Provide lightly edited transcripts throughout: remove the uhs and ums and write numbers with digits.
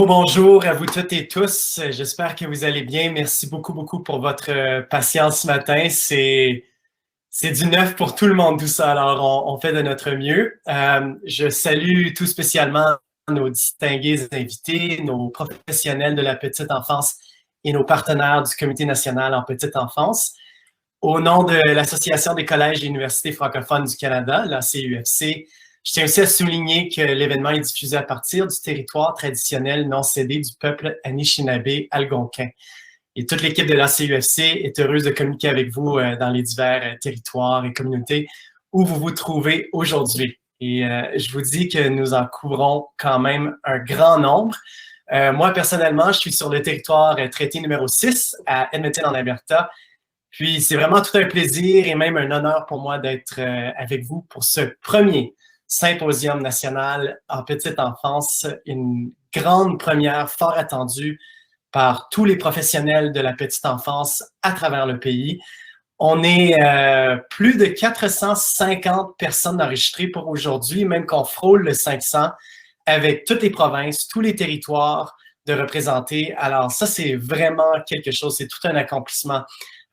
gros bonjour à vous toutes et tous. J'espère que vous allez bien. Merci beaucoup pour votre patience ce matin. C'est du neuf pour tout le monde, tout ça. Alors, on fait de notre mieux. Je salue tout spécialement nos distingués invités, nos professionnels de la petite enfance et nos partenaires du Comité national en petite enfance. Au nom de l'Association des collèges et universités francophones du Canada, la CUFC, je tiens aussi à souligner que l'événement est diffusé à partir du territoire traditionnel non cédé du peuple Anishinaabe-Algonquin. Et toute l'équipe de la CUFC est heureuse de communiquer avec vous dans les divers territoires et communautés où vous vous trouvez aujourd'hui. Et je vous dis que nous en couvrons quand même un grand nombre. Moi, personnellement, je suis sur le territoire traité numéro 6 à Edmonton, en Alberta. Puis, c'est vraiment tout un plaisir et même un honneur pour moi d'être avec vous pour ce premier Symposium national en petite enfance, une grande première fort attendue par tous les professionnels de la petite enfance à travers le pays. On est plus de 450 personnes enregistrées pour aujourd'hui, même qu'on frôle le 500, avec toutes les provinces, tous les territoires de représenter. Alors ça, c'est vraiment quelque chose, c'est tout un accomplissement.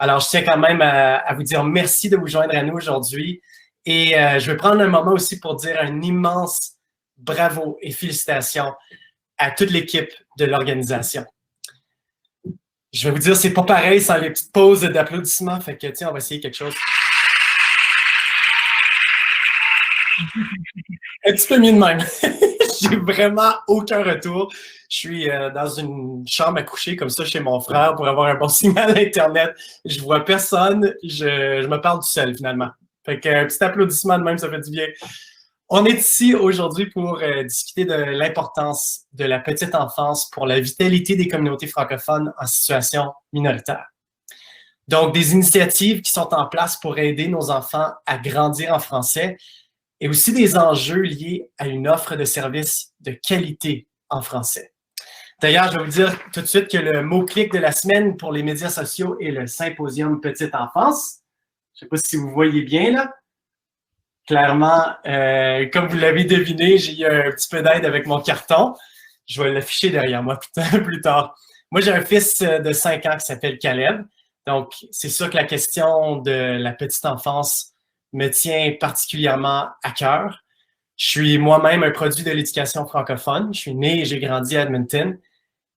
Alors, je tiens quand même à vous dire merci de vous joindre à nous aujourd'hui. Et je vais prendre un moment aussi pour dire un immense bravo et félicitations à toute l'équipe de l'organisation. Je vais vous dire, c'est pas pareil sans les petites pauses d'applaudissements. Fait que, tiens, on va essayer quelque chose. Un petit peu mieux de même. J'ai vraiment aucun retour. Je suis dans une chambre à coucher comme ça chez mon frère pour avoir un bon signal Internet. Je vois personne. Je me parle tout seul finalement. Fait qu'un petit applaudissement de même, ça fait du bien. On est ici aujourd'hui pour discuter de l'importance de la petite enfance pour la vitalité des communautés francophones en situation minoritaire. Donc, des initiatives qui sont en place pour aider nos enfants à grandir en français et aussi des enjeux liés à une offre de services de qualité en français. D'ailleurs, je vais vous dire tout de suite que le mot-clic de la semaine pour les médias sociaux est le Symposium Petite Enfance. Je ne sais pas si vous voyez bien, là. Clairement, comme vous l'avez deviné, j'ai eu un petit peu d'aide avec mon carton. Je vais l'afficher derrière moi plus tard. Moi, j'ai un fils de 5 ans qui s'appelle Caleb. Donc, c'est sûr que la question de la petite enfance me tient particulièrement à cœur. Je suis moi-même un produit de l'éducation francophone. Je suis né et j'ai grandi à Edmonton.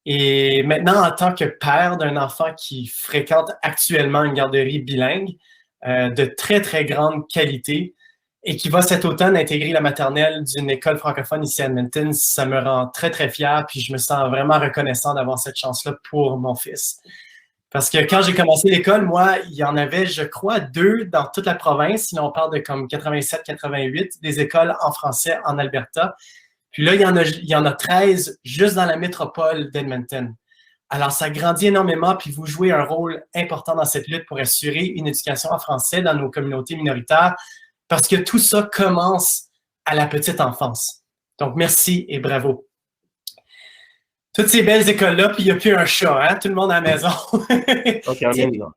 Et maintenant, en tant que père d'un enfant qui fréquente actuellement une garderie bilingue de très grande qualité et qui va cet automne intégrer la maternelle d'une école francophone ici à Edmonton, ça me rend très fier, puis je me sens vraiment reconnaissant d'avoir cette chance-là pour mon fils. Parce que quand j'ai commencé l'école, moi, il y en avait, je crois, 2 dans toute la province. Sinon, on parle de comme 87-88, des écoles en français en Alberta. Puis là, il y en a 13 juste dans la métropole d'Edmonton. Alors, ça grandit énormément, puis vous jouez un rôle important dans cette lutte pour assurer une éducation en français dans nos communautés minoritaires, parce que tout ça commence à la petite enfance. Donc, merci et bravo. Toutes ces belles écoles-là, puis il n'y a plus un chat, hein? Tout le monde à la maison. OK, on est là.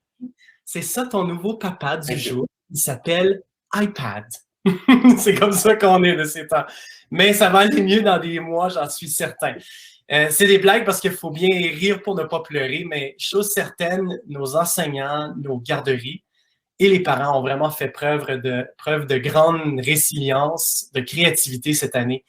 C'est ça ton nouveau papa du jour. Il s'appelle iPad. C'est comme ça qu'on est de ces temps. Mais ça va aller mieux dans des mois, j'en suis certain. C'est des blagues parce qu'il faut bien rire pour ne pas pleurer, mais chose certaine, nos enseignants, nos garderies et les parents ont vraiment fait preuve de grande résilience, de créativité cette année.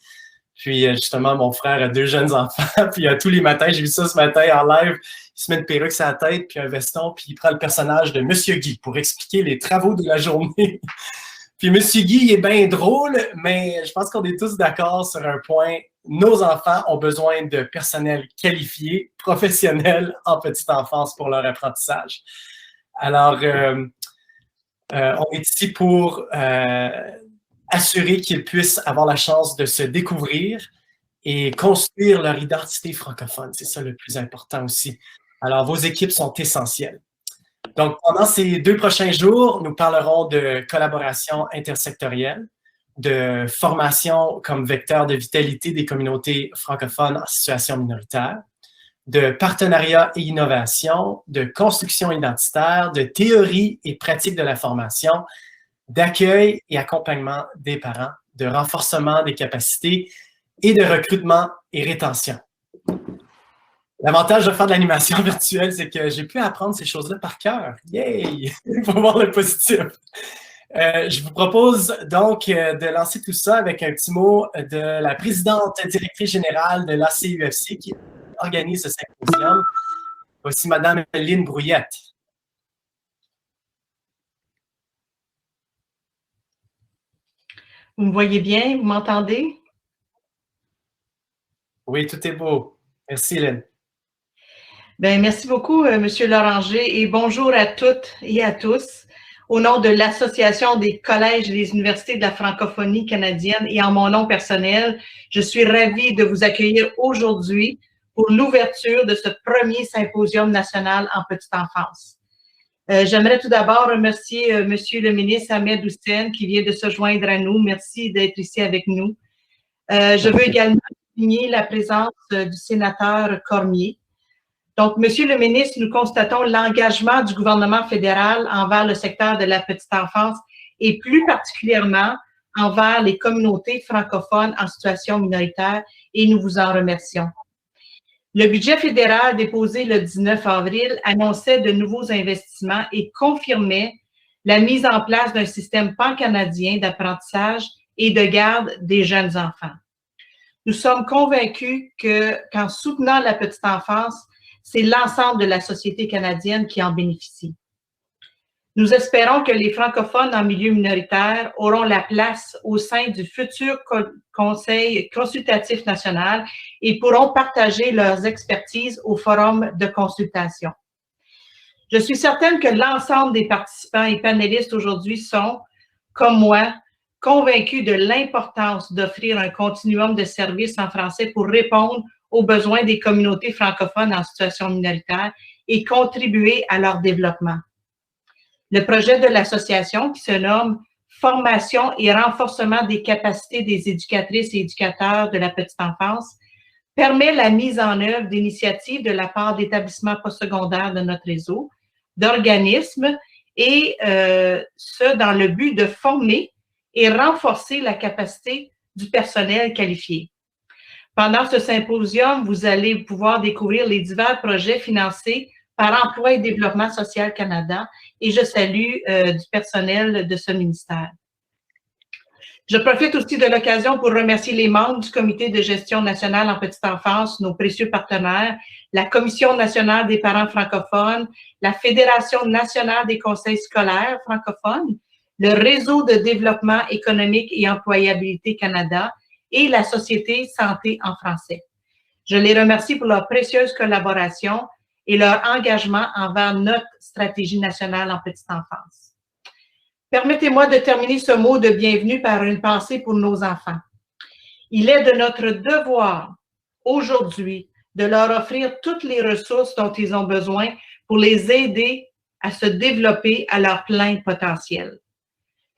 Puis justement, mon frère a 2 jeunes enfants, puis tous les matins, j'ai vu ça ce matin en live, il se met une perruque sur la tête, puis un veston, puis il prend le personnage de Monsieur Guy pour expliquer les travaux de la journée. Puis Monsieur Guy, il est bien drôle, mais je pense qu'on est tous d'accord sur un point. Nos enfants ont besoin de personnel qualifié, professionnel en petite enfance pour leur apprentissage. Alors, on est ici pour assurer qu'ils puissent avoir la chance de se découvrir et construire leur identité francophone. C'est ça le plus important aussi. Alors, vos équipes sont essentielles. Donc, pendant ces 2 prochains jours, nous parlerons de collaboration intersectorielle, de formation comme vecteur de vitalité des communautés francophones en situation minoritaire, de partenariat et innovation, de construction identitaire, de théorie et pratique de la formation, d'accueil et accompagnement des parents, de renforcement des capacités et de recrutement et rétention. L'avantage de faire de l'animation virtuelle, c'est que j'ai pu apprendre ces choses-là par cœur. Yay! Il faut voir le positif. Je vous propose donc de lancer tout ça avec un petit mot de la présidente directrice générale de l'ACUFC qui organise ce symposium. Voici Madame Lynne Brouillette. Vous me voyez bien? Vous m'entendez? Oui, tout est beau. Merci, Lynne. Bien, merci beaucoup, Monsieur Loranger, et bonjour à toutes et à tous. Au nom de l'Association des collèges et des universités de la francophonie canadienne et en mon nom personnel, je suis ravie de vous accueillir aujourd'hui pour l'ouverture de ce premier symposium national en petite enfance. J'aimerais tout d'abord remercier Monsieur le ministre Ahmed Hussein qui vient de se joindre à nous. Merci d'être ici avec nous. Je veux également souligner la présence du sénateur Cormier. Donc, Monsieur le ministre, nous constatons l'engagement du gouvernement fédéral envers le secteur de la petite enfance et plus particulièrement envers les communautés francophones en situation minoritaire et nous vous en remercions. Le budget fédéral déposé le 19 avril annonçait de nouveaux investissements et confirmait la mise en place d'un système pan-canadien d'apprentissage et de garde des jeunes enfants. Nous sommes convaincus qu'en soutenant la petite enfance, c'est l'ensemble de la société canadienne qui en bénéficie. Nous espérons que les francophones en milieu minoritaire auront la place au sein du futur Conseil consultatif national et pourront partager leurs expertises au forum de consultation. Je suis certaine que l'ensemble des participants et panélistes aujourd'hui sont, comme moi, convaincus de l'importance d'offrir un continuum de services en français pour répondre aux besoins des communautés francophones en situation minoritaire et contribuer à leur développement. Le projet de l'association, qui se nomme « Formation et renforcement des capacités des éducatrices et éducateurs de la petite enfance », permet la mise en œuvre d'initiatives de la part d'établissements postsecondaires de notre réseau, d'organismes, et ce, dans le but de former et renforcer la capacité du personnel qualifié. Pendant ce symposium, vous allez pouvoir découvrir les divers projets financés par Emploi et Développement social Canada et je salue du personnel de ce ministère. Je profite aussi de l'occasion pour remercier les membres du Comité de gestion nationale en petite enfance, nos précieux partenaires, la Commission nationale des parents francophones, la Fédération nationale des conseils scolaires francophones, le Réseau de développement économique et employabilité Canada et la Société Santé en français. Je les remercie pour leur précieuse collaboration et leur engagement envers notre stratégie nationale en petite enfance. Permettez-moi de terminer ce mot de bienvenue par une pensée pour nos enfants. Il est de notre devoir aujourd'hui de leur offrir toutes les ressources dont ils ont besoin pour les aider à se développer à leur plein potentiel.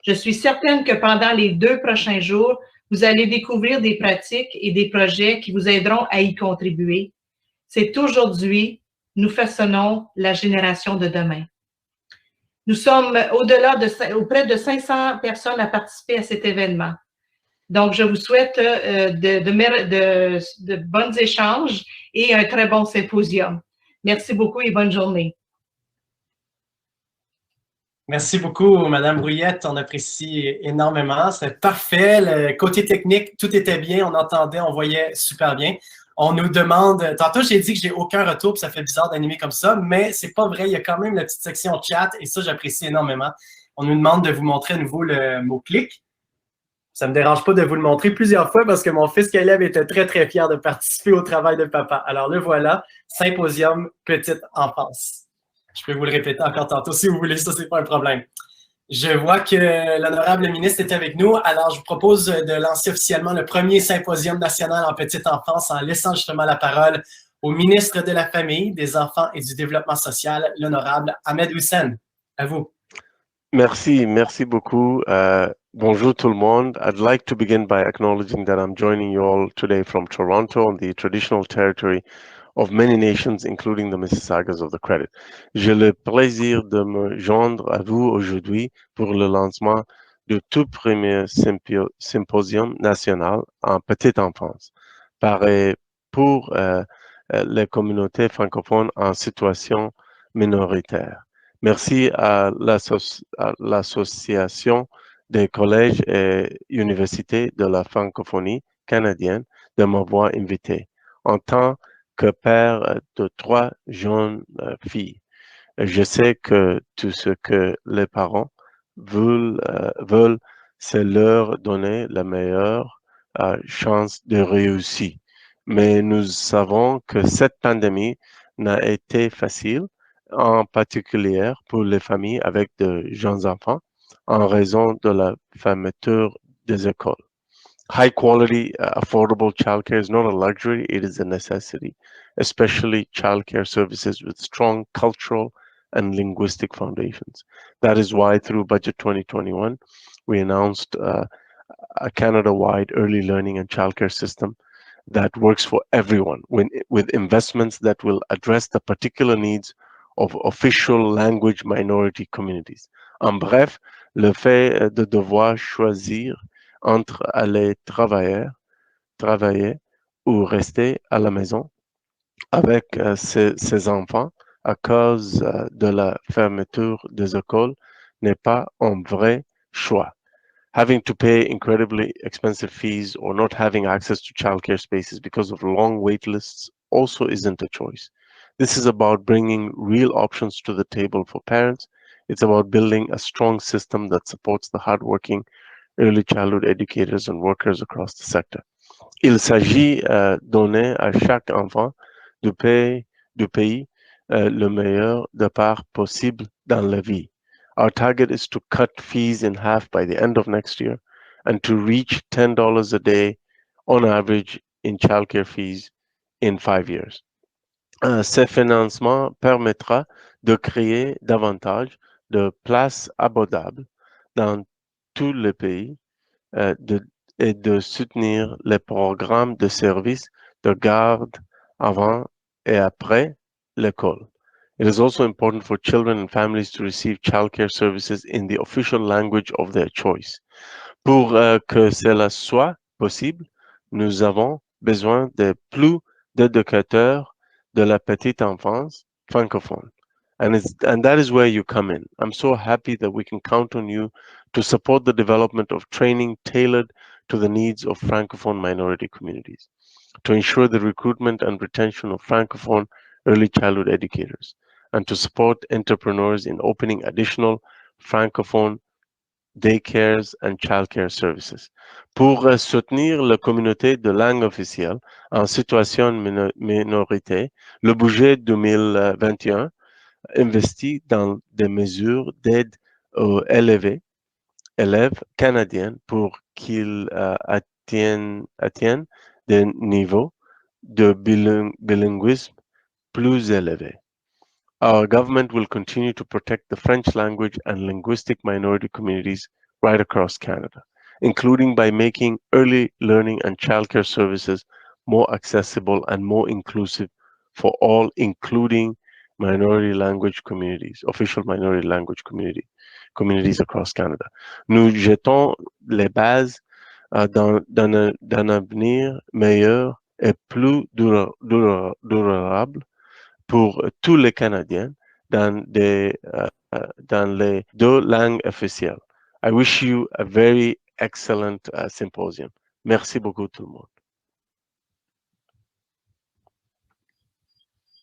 Je suis certaine que pendant les 2 prochains jours, vous allez découvrir des pratiques et des projets qui vous aideront à y contribuer. C'est aujourd'hui, nous façonnons la génération de demain. Nous sommes auprès de 500 personnes à participer à cet événement. Donc, je vous souhaite de bons échanges et un très bon symposium. Merci beaucoup et bonne journée. Merci beaucoup, Madame Brouillette. On apprécie énormément. C'est parfait. Le côté technique, tout était bien. On entendait, on voyait super bien. On nous demande, tantôt j'ai dit que j'ai aucun retour, puis ça fait bizarre d'animer comme ça, mais c'est pas vrai. Il y a quand même la petite section chat et ça, j'apprécie énormément. On nous demande de vous montrer à nouveau le mot clic. Ça me dérange pas de vous le montrer plusieurs fois parce que mon fils Caleb était très, très fier de participer au travail de papa. Alors le voilà, Symposium Petite Enfance. Je peux vous le répéter encore tantôt si vous voulez, ça, c'est pas un problème. Je vois que l'honorable ministre est avec nous, alors je vous propose de lancer officiellement le premier symposium national en petite enfance en laissant justement la parole au ministre de la Famille, des Enfants et du Développement social, l'honorable Ahmed Hussein. À vous. Merci beaucoup. Bonjour tout le monde. I'd like to begin by acknowledging that I'm joining you all today from Toronto on the traditional territory of many nations, including the Mississaugas of the Credit. J'ai le plaisir de me joindre à vous aujourd'hui pour le lancement du tout premier symposium national en petite enfance. Pour les communautés francophones en situation minoritaire. Merci à l'Association des collèges et universités de la francophonie canadienne de m'avoir invité en tant que père de 3 jeunes filles. Je sais que tout ce que les parents veulent, c'est leur donner la meilleure chance de réussir. Mais nous savons que cette pandémie n'a été facile, en particulier pour les familles avec de jeunes enfants, en raison de la fermeture des écoles. High quality, affordable childcare is not a luxury, it is a necessity, especially childcare services with strong cultural and linguistic foundations. That is why through Budget 2021, we announced a Canada-wide early learning and childcare system that works for everyone with investments that will address the particular needs of official language minority communities. En bref, le fait de devoir choisir entre aller travailler ou rester à la maison avec ses enfants à cause de la fermeture des écoles n'est pas un vrai choix. Having to pay incredibly expensive fees or not having access to childcare spaces because of long wait lists also isn't a choice. This is about bringing real options to the table for parents. It's about building a strong system that supports the hardworking early childhood educators and workers across the sector. Il s'agit donner à chaque enfant du pays le meilleur départ possible dans la vie. Our target is to cut fees in half by the end of next year and to reach $10 a day on average in childcare fees in 5 years. Ce financement permettra de créer davantage de places abordables dans tout le pays et de soutenir les programmes de services de garde avant et après l'école. It is also important for children and families to receive childcare services in the official language of their choice. Pour que cela soit possible, nous avons besoin de plus d'éducateurs de la petite enfance francophone. And that is where you come in. I'm so happy that we can count on you to support the development of training tailored to the needs of Francophone minority communities, to ensure the recruitment and retention of Francophone early childhood educators, and to support entrepreneurs in opening additional Francophone daycares and childcare services. Pour soutenir la communauté de langue officielle en situation de minorité, le budget 2021 investit dans des mesures d'aide aux élèves canadiens pour qu'ils atteignent des niveaux de bilinguisme plus élevés. Our government will continue to protect the French language and linguistic minority communities right across Canada, including by making early learning and childcare services more accessible and more inclusive for all, including minority language communities, official minority language communities across Canada. Nous jetons les bases d'un avenir meilleur et plus durable pour tous les Canadiens dans les 2 langues officielles. I wish you a very excellent symposium. Merci beaucoup tout le monde.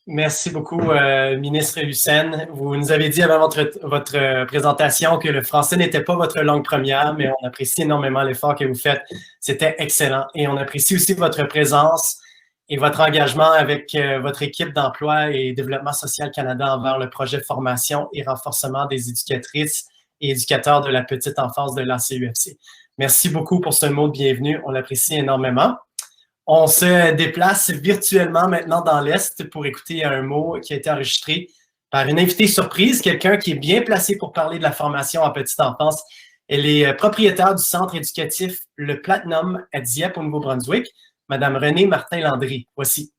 Merci beaucoup, ministre Lucène. Vous nous avez dit avant votre présentation que le français n'était pas votre langue première, mais on apprécie énormément l'effort que vous faites. C'était excellent. Et on apprécie aussi votre présence et votre engagement avec votre équipe d'emploi et développement social Canada envers le projet formation et renforcement des éducatrices et éducateurs de la petite enfance de l'ACUFC. Merci beaucoup pour ce mot de bienvenue. On l'apprécie énormément. On se déplace virtuellement maintenant dans l'Est pour écouter un mot qui a été enregistré par une invitée surprise, quelqu'un qui est bien placé pour parler de la formation en petite enfance. Elle est propriétaire du centre éducatif Le Platinum à Dieppe, au Nouveau-Brunswick. Madame Renée Martin-Landry, voici.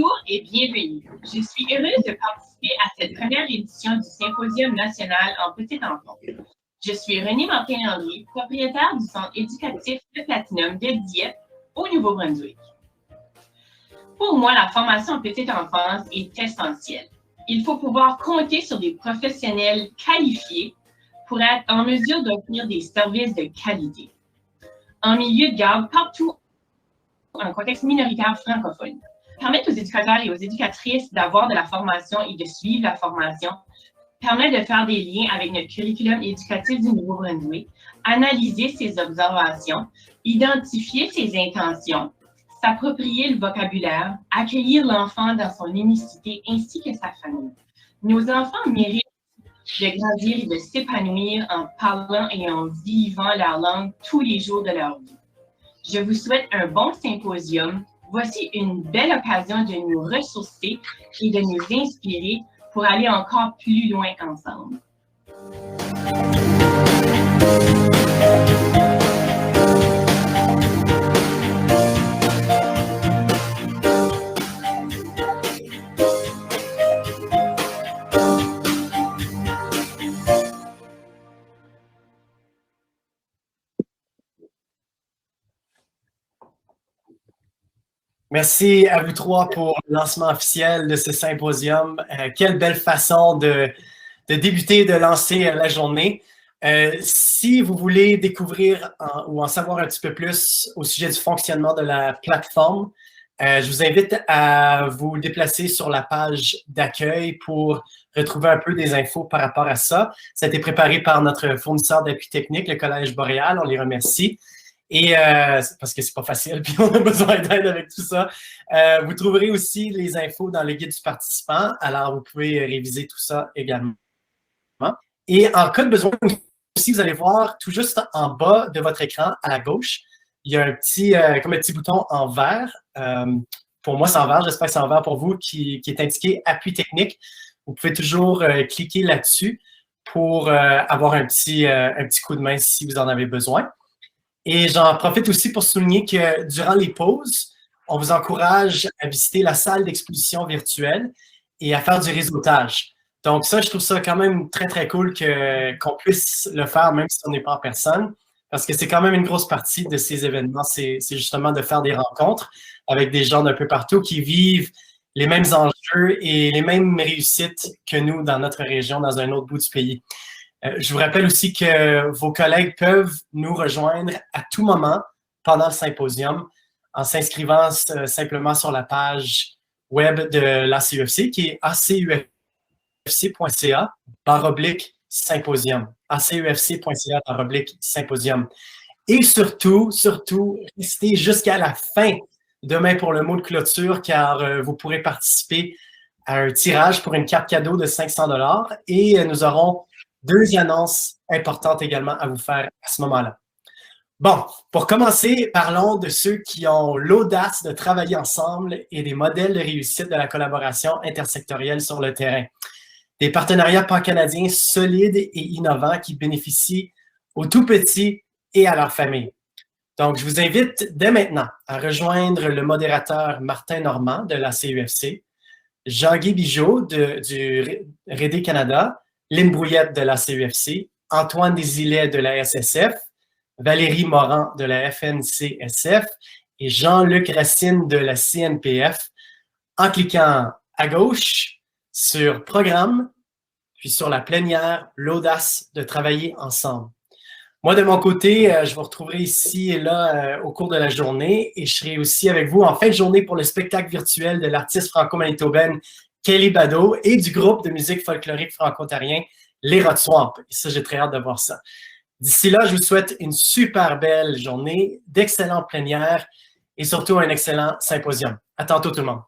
Bonjour et bienvenue. Je suis heureuse de participer à cette première édition du Symposium national en petite enfance. Je suis Renée Martin-Landry, propriétaire du centre éducatif Le Platinum de Dieppe au Nouveau-Brunswick. Pour moi, la formation en petite enfance est essentielle. Il faut pouvoir compter sur des professionnels qualifiés pour être en mesure d'offrir des services de qualité. En milieu de garde, partout en contexte minoritaire francophone. Permettre aux éducateurs et aux éducatrices d'avoir de la formation et de suivre la formation permet de faire des liens avec notre curriculum éducatif du Nouveau-Brunswick, analyser ses observations, identifier ses intentions, s'approprier le vocabulaire, accueillir l'enfant dans son unicité ainsi que sa famille. Nos enfants méritent de grandir et de s'épanouir en parlant et en vivant leur langue tous les jours de leur vie. Je vous souhaite un bon symposium. Voici une belle occasion de nous ressourcer et de nous inspirer pour aller encore plus loin ensemble. Merci à vous trois pour le lancement officiel de ce symposium. Quelle belle façon de débuter, de lancer la journée. Si vous voulez découvrir ou en savoir un petit peu plus au sujet du fonctionnement de la plateforme, je vous invite à vous déplacer sur la page d'accueil pour retrouver un peu des infos par rapport à ça. Ça a été préparé par notre fournisseur d'appui technique, le Collège Boréal. On les remercie. Et parce que c'est pas facile, puis on a besoin d'aide avec tout ça. Vous trouverez aussi les infos dans le guide du participant, alors vous pouvez réviser tout ça également. Et en cas de besoin aussi, vous allez voir tout juste en bas de votre écran, à la gauche, il y a un petit, comme un petit bouton en vert. Pour moi, c'est en vert, j'espère que c'est en vert pour vous, qui est indiqué « Appui technique ». Vous pouvez toujours cliquer là-dessus pour avoir un petit coup de main si vous en avez besoin. Et j'en profite aussi pour souligner que durant les pauses, on vous encourage à visiter la salle d'exposition virtuelle et à faire du réseautage. Donc ça, je trouve ça quand même très, très cool qu'on puisse le faire même si on n'est pas en personne, parce que c'est quand même une grosse partie de ces événements, c'est justement de faire des rencontres avec des gens d'un peu partout qui vivent les mêmes enjeux et les mêmes réussites que nous dans notre région, dans un autre bout du pays. Je vous rappelle aussi que vos collègues peuvent nous rejoindre à tout moment pendant le symposium en s'inscrivant simplement sur la page web de l'ACUFC qui est acufc.ca/symposium. acufc.ca/symposium. Et surtout, restez jusqu'à la fin demain pour le mot de clôture car vous pourrez participer à un tirage pour une carte cadeau de 500 $ et nous aurons 2 annonces importantes également à vous faire à ce moment-là. Bon, pour commencer, parlons de ceux qui ont l'audace de travailler ensemble et des modèles de réussite de la collaboration intersectorielle sur le terrain. Des partenariats pan-canadiens solides et innovants qui bénéficient aux tout-petits et à leur famille. Donc, je vous invite dès maintenant à rejoindre le modérateur Martin Normand de la CUFC, Jean-Guy Bigeaud du RD Canada, Lynn Brouillette de la CUFC, Antoine Desilets de la SSF, Valérie Moran de la FNCSF et Jean-Luc Racine de la CNPF en cliquant à gauche sur « Programme » puis sur la plénière « L'audace de travailler ensemble ». Moi, de mon côté, je vous retrouverai ici et là au cours de la journée et je serai aussi avec vous en fin de journée pour le spectacle virtuel de l'artiste franco-manitobaine Kelly Bado et du groupe de musique folklorique franco-ontarien Les Rod Swamp. Et ça, j'ai très hâte de voir ça. D'ici là, je vous souhaite une super belle journée, d'excellentes plénières et surtout un excellent symposium. À tantôt tout le monde.